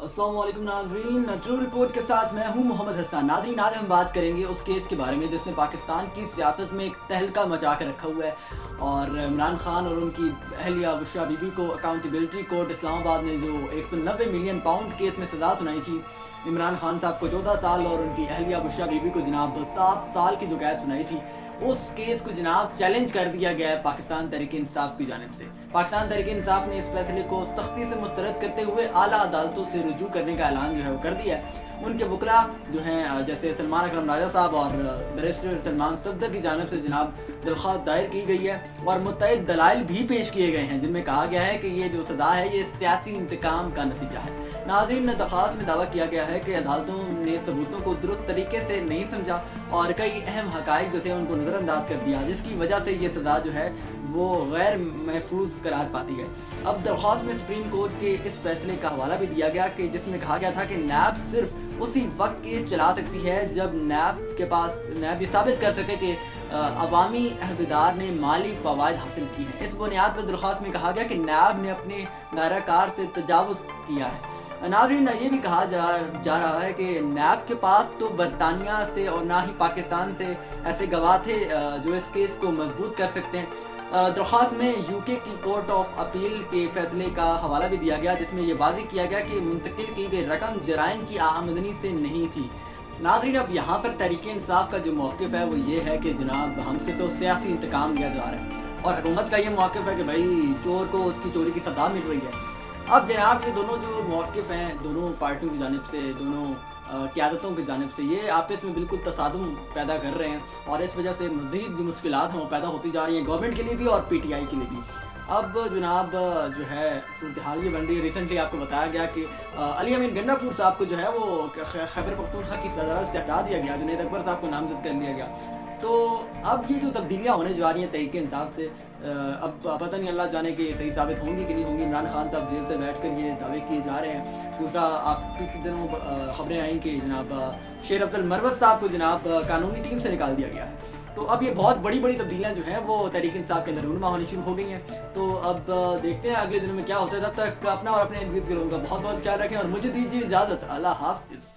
अस्सलाम वालेकुम नाज़रीन, ट्रू रिपोर्ट के साथ मैं हूं मोहम्मद हसन। नाज़रीन, आज हम बात करेंगे उस केस के बारे में जिसने पाकिस्तान की सियासत में एक तहलका मचा कर रखा हुआ है और इमरान खान और उनकी अहलिया बुशरा बीबी को अकाउंटेबिलिटी कोर्ट इस्लामाबाद ने जो 190 मिलियन पाउंड केस में सज़ा सुनाई थी। इमरान खान साहब को 14 साल और उनकी अहलिया बुशरा बीबी को जनाब 7 साल की जो कैद सुनाई थी, उस केस को जनाब चैलेंज कर दिया गया है पाकिस्तान तहरीक इंसाफ की जानिब से। पाकिस्तान तहरीक इंसाफ ने इस फैसले को सख्ती से मुस्तरद करते हुए आला अदालतों से रुजू करने का ऐलान जो है वो कर दिया है। उनके वकला जो हैं जैसे सलमान अकरम राजा साहब और बैरिस्टर सलमान सफदर की जानिब से जनाब दरख्वास्त दायर की गई है और मुतअद्दिद दलाइल भी पेश किए गए हैं जिनमें कहा गया है कि ये जो सज़ा है ये सियासी इंतकाम का नतीजा है। नाज़रीन, दरख्वास्त में दावा किया गया है कि अदालतों ने सबूतों को दुरुस्त तरीके से नहीं समझा और कई अहम हक़ाइक़ जो थे उनको नज़रअंदाज कर दिया, जिसकी वजह से ये सज़ा जो है वो गैर महफूज करार पाती है। अब दरख्वास्त में सुप्रीम कोर्ट के इस फैसले का हवाला भी दिया गया कि जिसमें कहा गया था कि नैब सिर्फ उसी वक्त केस चला सकती है जब नैब ये साबित कर सके कि अवामी अहदेदार ने माली फ़वाइद हासिल की हैं। इस बुनियाद पर दरख्वास्त में कहा गया कि नैब ने अपने दायरा-कार से तजावुज़ किया है। नाज़रीन, ये भी कहा जा रहा है कि नैब के पास तो बरतानिया से और ना ही पाकिस्तान से ऐसे गवाह थे जो इस केस को मजबूत कर सकते हैं। दरख्वास्त में यूके की कोर्ट ऑफ अपील के फैसले का हवाला भी दिया गया जिसमें यह वाज़ेह किया गया कि मुंतकिल की गई रकम जराइम की आमदनी से नहीं थी। नाज़रीन, अब यहाँ पर तहरीक इंसाफ का जो मौक़िफ़ है वो ये है कि जनाब हमसे तो सियासी इंतकाम लिया जा रहा है और हुकूमत का ये मौक़िफ़ है कि भाई चोर को उसकी चोरी की सज़ा मिल रही है। अब जनाब ये दोनों जो मौक़िफ़ हैं दोनों पार्टियों की जानिब से, दोनों क़यादतों की जानिब से, ये आपस में बिल्कुल तसादुम पैदा कर रहे हैं और इस वजह से मज़ीद जो मुश्किलात हैं वो पैदा होती जा रही हैं गवर्नमेंट के लिए भी और PTI के लिए भी। अब जनाब जो है सूरत हाल ये बन रही है। रिसेंटली आपको बताया गया कि अली अमीन गन्नापुर साहब को जो है वो खैबर पख्तूनख्वा की सदर से हटा दिया गया, जुनैद अकबर साहब को नामजद कर लिया गया। तो अब ये जो तब्दीलियाँ होने जा रही हैं तहरीक इंसाफ से, अब पता नहीं अल्लाह जाने कि सही साबित होंगी कि नहीं होंगी। इमरान खान साहब जेल से बैठ कर ये दावे किए जा रहे हैं। दूसरा, आप पिछले दिनों खबरें आई कि जनाब शेर अफजल मरवत साहब को जनाब कानूनी टीम से निकाल दिया गया है। तो अब ये बहुत बड़ी बड़ी तब्दीलियाँ जो हैं वो तहरीक इंसाफ के अंदर रूनुमा होनी शुरू हो गई हैं। तो अब देखते हैं अगले दिनों में क्या होता है। तब तक अपना और अपने इर्द गिर्द के लोगों का बहुत बहुत ख्याल रखें और मुझे दीजिए इजाज़त। अल्लाह हाफ़िज़।